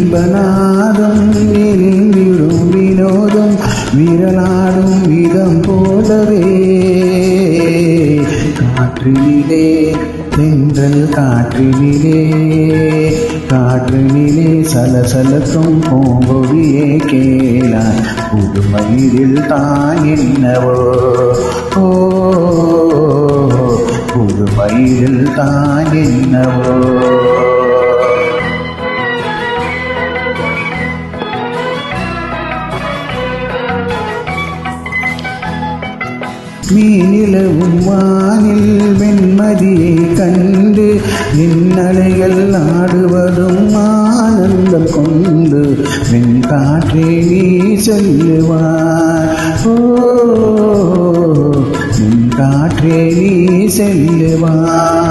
இன்பநாதம் விரும்பிடும் வினோதம் விரலாடும் விதம் போலவே காற்றினிலே தென்றல் காற்றினிலே சலசலக்கும் பூங்கொடியே கேளாய் புதுமயிரில் தான் என்னவோ புதுமயிரில் தான் என்னவோ மீனிலவும் வானில் வெண்மதியை கண்டு மின்னலைகள் ஆடுவதும் ஆனந்தம் கொண்டு வெண்காற்றே நீ செல்லுவாய் வெண்காற்றே நீ செல்லுவாய்